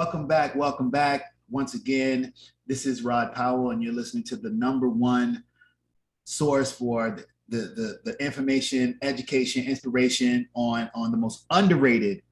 welcome back. Welcome back. Once again, this is Rod Powell, and you're listening to the #1 source for the information, education, inspiration on the most underrated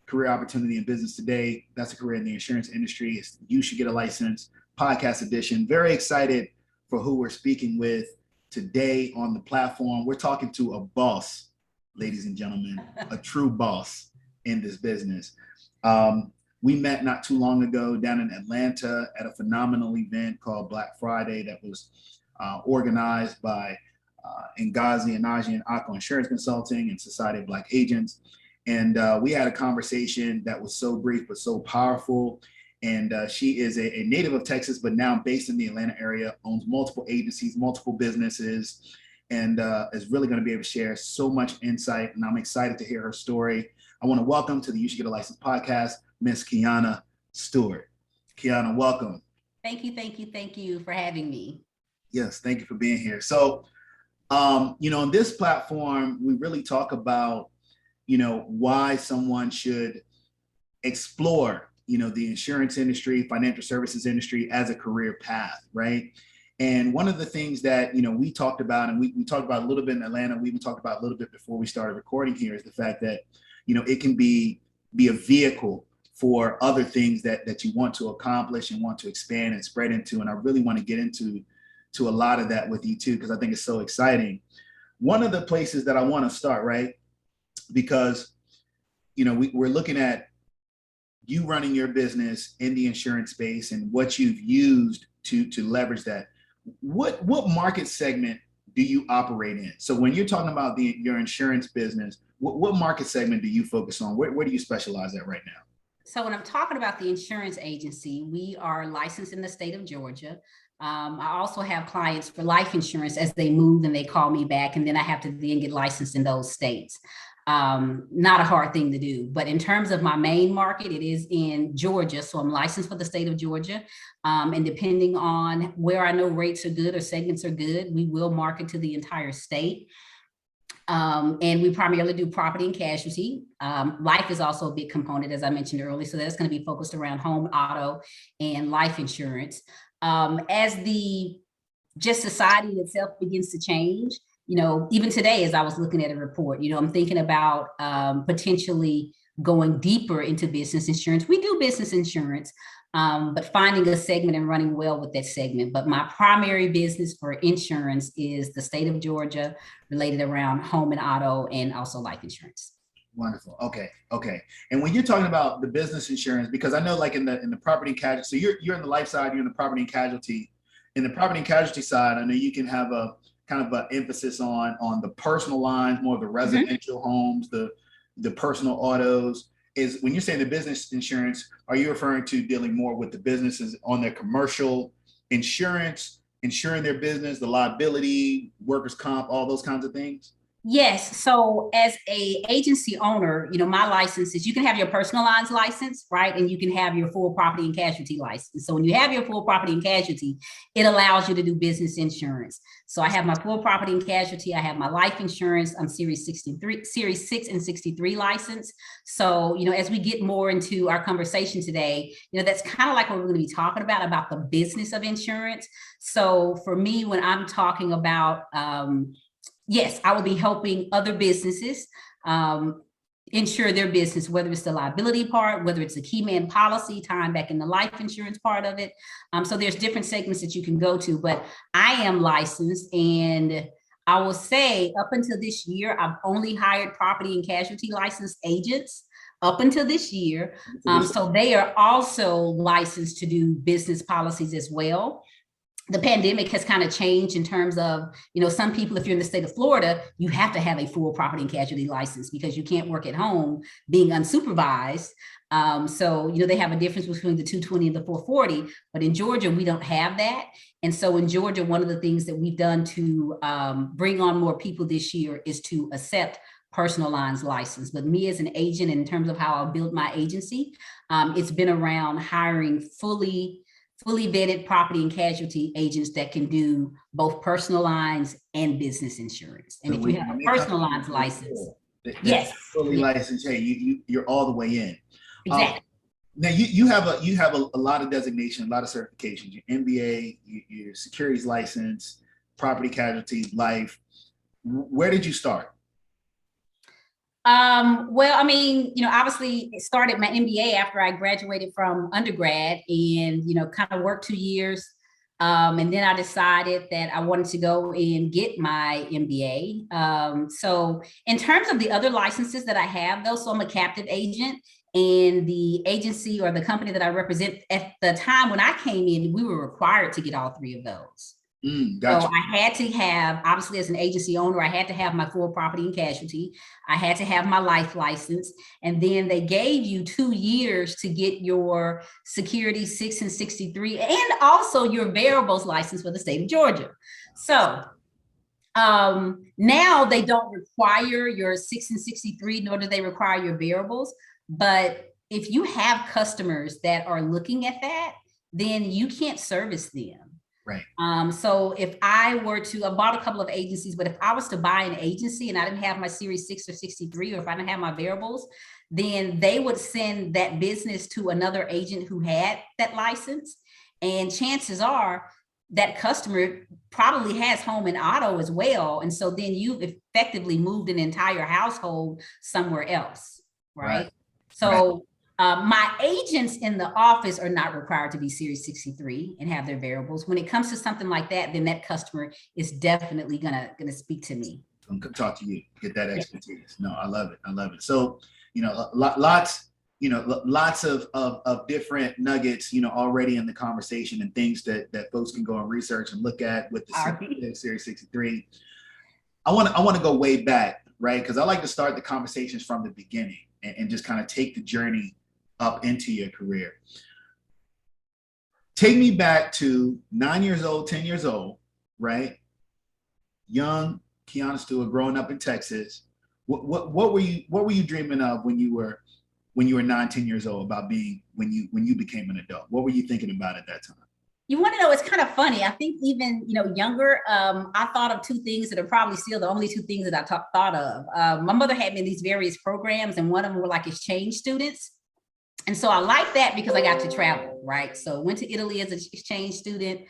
career opportunity in business today. That's a career in the insurance industry. You Should Get a License podcast edition. Very excited for who we're speaking with today on the platform. We're talking to a boss, ladies and gentlemen, a true boss in this business. We met not too long ago down in Atlanta at a phenomenal event called Black Friday that was organized by Ngazi, Anaji, and Akko Insurance Consulting and Society of Black Agents. And we had a conversation that was so brief but so powerful. And she is a native of Texas, but now based in the Atlanta area, owns multiple agencies, multiple businesses, and is really going to be able to share so much insight. And I'm excited to hear her story. I want to welcome to the You Should Get a License podcast, Miss Keiona Stewart. Keiona, welcome. Thank you for having me. Yes, thank you for being here. So, on this platform, we really talk about, why someone should explore, the insurance industry, financial services industry as a career path, right? And one of the things that, we talked about, and we talked about a little bit in Atlanta, we even talked about a little bit before we started recording here, is the fact that, it can be a vehicle for other things that you want to accomplish and want to expand and spread into. And I really want to get into a lot of that with you too, because I think it's so exciting. One of the places that I want to start, right? Because, we're looking at you running your business in the insurance space and what you've used to leverage that. What market segment do you operate in? So when you're talking about your insurance business, what market segment do you focus on? Where do you specialize at right now? So when I'm talking about the insurance agency, we are licensed in the state of Georgia. I also have clients for life insurance as they move and they call me back, and then I have to then get licensed in those states. Not a hard thing to do, but in terms of my main market, it is in Georgia. So I'm licensed for the state of Georgia. And depending on where I know rates are good or segments are good, we will market to the entire state. And we primarily do property and casualty. Life is also a big component, as I mentioned earlier. So that's going to be focused around home, auto, and life insurance. As the society itself begins to change, even today, as I was looking at a report, I'm thinking about potentially going deeper into business insurance. We do business insurance, but finding a segment and running well with that segment. But my primary business for insurance is the state of Georgia, related around home and auto, and also life insurance. Wonderful. Okay. And when you're talking about the business insurance, because I know like in the property and casualty, so you're in the life side, you're in the property and casualty. In the property and casualty side, I know you can have a kind of an emphasis on the personal lines, more of the residential homes, the personal autos. Is when you're saying the business insurance, are you referring to dealing more with the businesses on their commercial insurance, insuring their business, the liability, workers' comp, all those kinds of things? Yes. So as a agency owner, my license is, you can have your personal lines license, right? And you can have your full property and casualty license. So when you have your full property and casualty, it allows you to do business insurance. So I have my full property and casualty. I have my life insurance. I'm Series 6 and 63 license. So, as we get more into our conversation today, that's kind of like what we're going to be talking about the business of insurance. So for me, when I'm talking about, yes, I will be helping other businesses insure their business, whether it's the liability part, whether it's a key man policy, time back in the life insurance part of it. So there's different segments that you can go to, but I am licensed, and I will say up until this year, I've only hired property and casualty licensed agents up until this year. So they are also licensed to do business policies as well. The pandemic has kind of changed in terms of, some people, if you're in the state of Florida, you have to have a full property and casualty license because you can't work at home being unsupervised. So, they have a difference between the 220 and the 440, but in Georgia, we don't have that. And so in Georgia, one of the things that we've done to bring on more people this year is to accept personal lines license. But me as an agent, in terms of how I build my agency, it's been around hiring fully vetted property and casualty agents that can do both personal lines and business insurance. And so if you have a personal lines license, yes, fully licensed, hey, you're all the way in. Exactly. Now you have a lot of designation, a lot of certifications. Your MBA, your securities license, property casualty, life. Where did you start? Well, I mean, obviously it started my MBA after I graduated from undergrad and, kind of worked 2 years. And then I decided that I wanted to go and get my MBA. So in terms of the other licenses that I have, though, so I'm a captive agent, and the agency or the company that I represent at the time when I came in, we were required to get all three of those. Gotcha. So I had to have, obviously as an agency owner, I had to have my full property and casualty. I had to have my life license. And then they gave you 2 years to get your security 6 and 63 and also your variables license for the state of Georgia. So now they don't require your 6 and 63, nor do they require your variables. But if you have customers that are looking at that, then you can't service them. Right. So if I were to, I bought a couple of agencies, but if I was to buy an agency and I didn't have my series 6 or 63, or if I didn't have my variables, then they would send that business to another agent who had that license. And chances are that customer probably has home and auto as well. And so then you've effectively moved an entire household somewhere else, right? So right. My agents in the office are not required to be Series 63 and have their variables. When it comes to something like that, then that customer is definitely gonna speak to me. Come talk to you, get that expertise. No, I love it. I love it. So, lots of different nuggets, already in the conversation, and things that folks can go and research and look at with the Series 63. I want to go way back, right? Because I like to start the conversations from the beginning and just kind of take the journey up into your career. Take me back to 9 years old, 10 years old, right? Young Keiona Stewart, growing up in Texas. What were you dreaming of when you were 9, 10 years old, about being when you became an adult? What were you thinking about at that time? You want to know, it's kind of funny. I think even, younger, I thought of 2 things that are probably still the only 2 things that I thought of. My mother had me in these various programs, and one of them were like exchange students. And so I liked that because I got to travel, right? So went to Italy as an exchange student.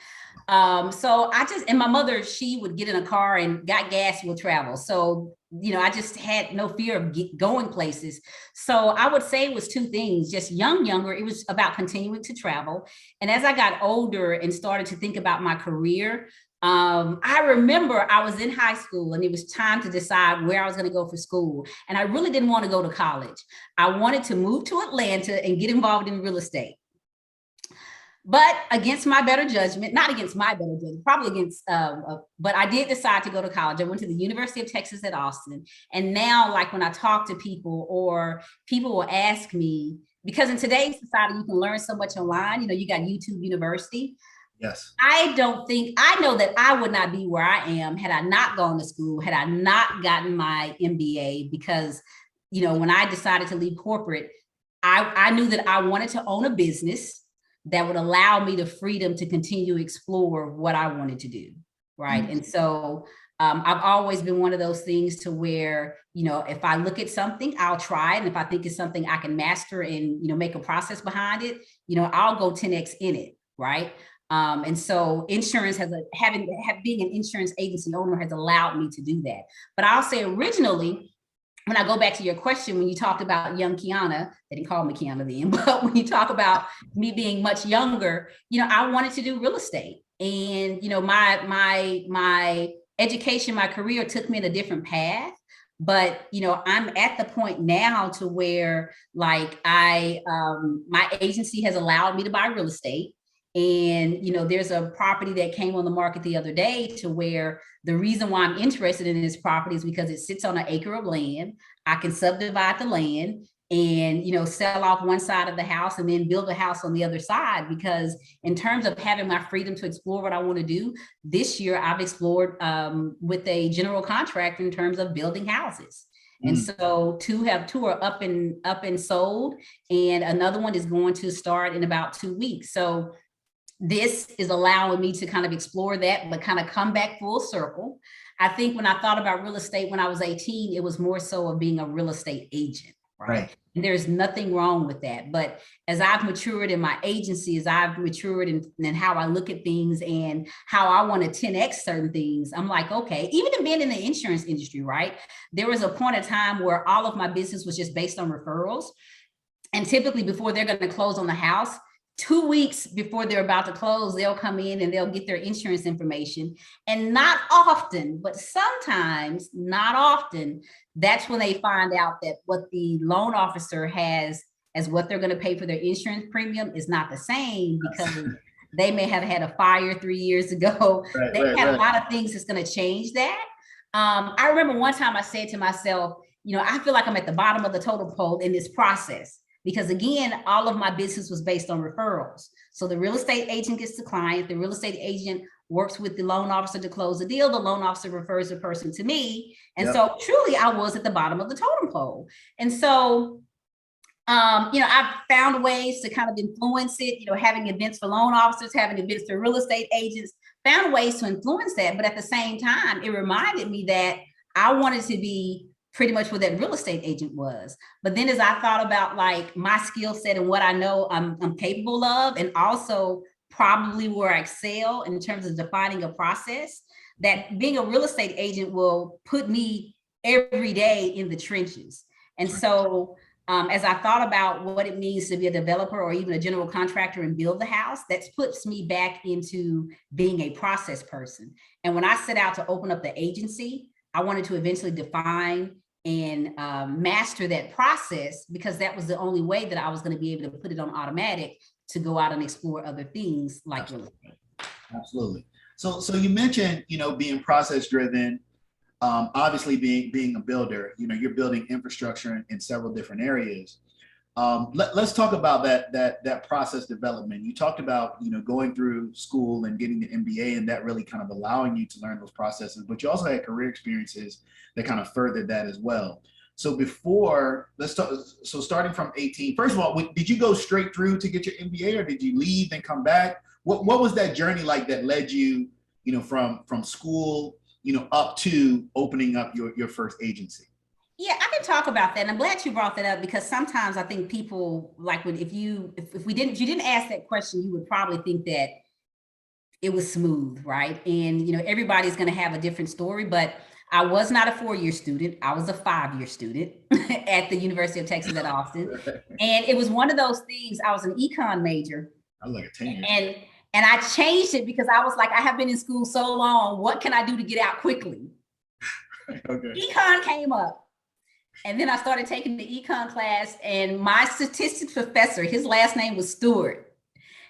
So and my mother, she would get in a car and got gas, will travel. So, I just had no fear of going places. So I would say it was 2 things. Just younger, it was about continuing to travel. And as I got older and started to think about my career, I remember I was in high school and it was time to decide where I was going to go for school. And I really didn't want to go to college. I wanted to move to Atlanta and get involved in real estate. But against my better judgment, not against my better judgment, probably against, but I did decide to go to college. I went to the University of Texas at Austin. And now, like when I talk to people, or people will ask me, because in today's society, you can learn so much online. You got YouTube University. Yes. I know that I would not be where I am had I not gone to school, had I not gotten my MBA, because, when I decided to leave corporate, I knew that I wanted to own a business that would allow me the freedom to continue to explore what I wanted to do, right? Mm-hmm. And so I've always been one of those things to where, if I look at something, I'll try it. And if I think it's something I can master and, make a process behind it, I'll go 10x in it, right? And so insurance being an insurance agency owner has allowed me to do that. But I'll say originally, when I go back to your question, when you talked about young Keiona, they didn't call me Keiona then, but when you talk about me being much younger, I wanted to do real estate. And, my education, my career took me in a different path. But, I'm at the point now to where, like, my agency has allowed me to buy real estate. And, there's a property that came on the market the other day to where the reason why I'm interested in this property is because it sits on an acre of land. I can subdivide the land and, sell off one side of the house and then build a house on the other side. Because in terms of having my freedom to explore what I want to do, this year I've explored with a general contractor in terms of building houses. And so two are up and sold, and another one is going to start in about 2 weeks. So this is allowing me to kind of explore that, but kind of come back full circle. I think when I thought about real estate when I was 18, it was more so of being a real estate agent. right? And there's nothing wrong with that. But as I've matured in my agency, as I've matured in how I look at things and how I want to 10X certain things, I'm like, okay, even in being in the insurance industry, right? There was a point of time where all of my business was just based on referrals. And typically before they're going to close on the house, 2 weeks before they're about to close, they'll come in and they'll get their insurance information. And not often, but sometimes, not often, that's when they find out that what the loan officer has as what they're going to pay for their insurance premium is not the same, because they may have had a fire 3 years ago. They had a lot of things that's going to change that. I remember one time I said to myself, you know, I feel like I'm at the bottom of the totem pole in this process. Because again, all of my business was based on referrals. So the real estate agent gets the client, the real estate agent works with the loan officer to close the deal, the loan officer refers the person to me. And so truly I was at the bottom of the totem pole. And so, you know, I've found ways to kind of influence it, you know, having events for loan officers, having events for real estate agents, found ways to influence that. But at the same time, it reminded me that I wanted to be pretty much what that real estate agent was. But then as I thought about like my skill set and what I know I'm capable of, and also probably where I excel in terms of defining a process, that being a real estate agent will put me every day in the trenches. And so as I thought about what it means to be a developer or even a general contractor and build the house, that puts me back into being a process person. And when I set out to open up the agency, I wanted to eventually define and master that process, because that was the only way that I was going to be able to put it on automatic to go out and explore other things like real estate. Absolutely. So you mentioned, you know, being process driven, obviously being a builder, you know, you're building infrastructure in several different areas. Let's talk about that process development. You talked about, you know, going through school and getting the MBA, and that really kind of allowing you to learn those processes, but you also had career experiences that kind of furthered that as well. So let's talk, so starting from 18, first of all, did you go straight through to get your MBA, or did you leave and come back? What was that journey like that led you, you know, from school, you know, up to opening up your first agency? Yeah, I can talk about that. And I'm glad you brought that up, because sometimes I think people like if you didn't ask that question, you would probably think that it was smooth, right? And, you know, everybody's going to have a different story, but I was not a 4-year student. I was a 5-year student at the University of Texas at Austin. And it was one of those things. I was an econ major. I was like a 10-year. And I changed it because I was like, I have been in school so long. What can I do to get out quickly? Okay. Econ came up. And then I started taking the econ class, and my statistics professor, his last name was Stewart.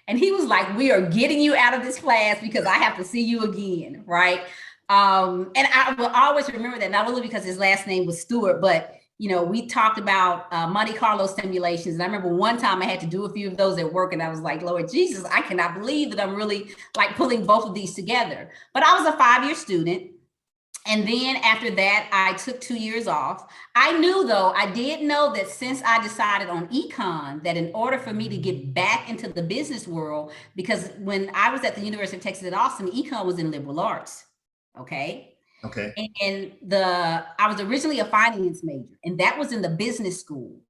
And he was like, we are getting you out of this class because I have to see you again, right? And I will always remember that, not only because his last name was Stewart, but, you know, we talked about Monte Carlo simulations. And I remember one time I had to do a few of those at work, and I was like, Lord Jesus, I cannot believe that I'm really like pulling both of these together. But I was a 5-year student. And then after that, I took 2 years off. I did know that since I decided on econ, that in order for me to get back into the business world, because when I was at the University of Texas at Austin, econ was in liberal arts. Okay. And I was originally a finance major, and that was in the business school.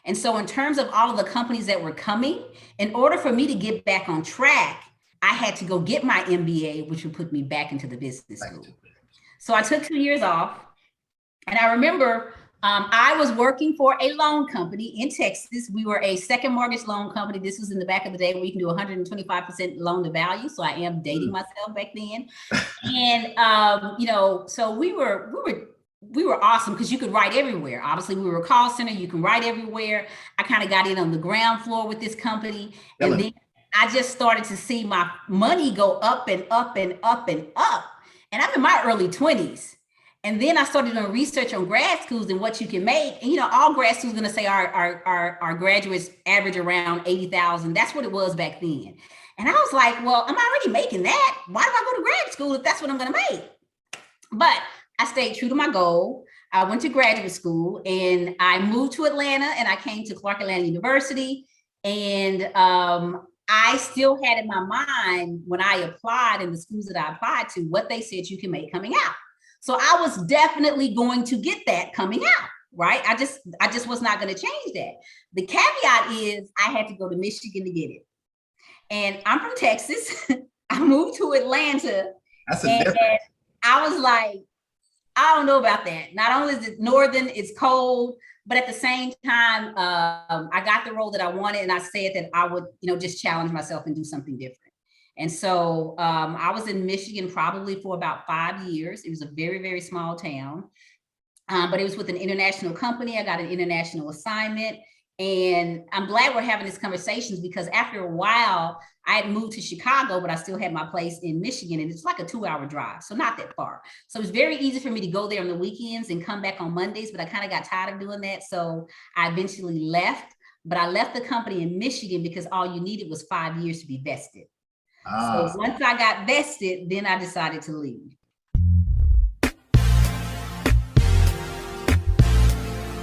And so in terms of all of the companies that were coming, in order for me to get back on track, I had to go get my MBA, which would put me back into the business school. So I took 2 years off, and I remember I was working for a loan company in Texas. We were a second mortgage loan company. This was in the back of the day where you can do 125% loan to value. So I am dating myself back then. And, you know, so we were awesome because you could write everywhere. Obviously, we were a call center. You can write everywhere. I kind of got in on the ground floor with this company. And then I just started to see my money go up and up and up and up. And I'm in my early 20s. And then I started doing research on grad schools and what you can make. And, you know, all grad schools are going to say our graduates average around 80,000. That's what it was back then. And I was like, well, I'm already making that. Why do I go to grad school if that's what I'm going to make? But I stayed true to my goal. I went to graduate school, and I moved to Atlanta, and I came to Clark Atlanta University. And I still had in my mind when I applied in the schools that I applied to, what they said you can make coming out. So I was definitely going to get that coming out, right? I just was not going to change that. The caveat is I had to go to Michigan to get it. And I'm from Texas. I moved to Atlanta. That's a and difference. I was like, I don't know about that. Not only is it northern, it's cold, but at the same time, I got the role that I wanted, and I said that I would, just challenge myself and do something different. And so I was in Michigan probably for about 5 years. It was a very, very small town, but it was with an international company. I got an international assignment. And I'm glad we're having these conversations because after a while, I had moved to Chicago, but I still had my place in Michigan, and it's like a 2-hour drive, so not that far. So it's very easy for me to go there on the weekends and come back on Mondays, but I kind of got tired of doing that. So I eventually left, but I left the company in Michigan because all you needed was 5 years to be vested. So once I got vested, then I decided to leave.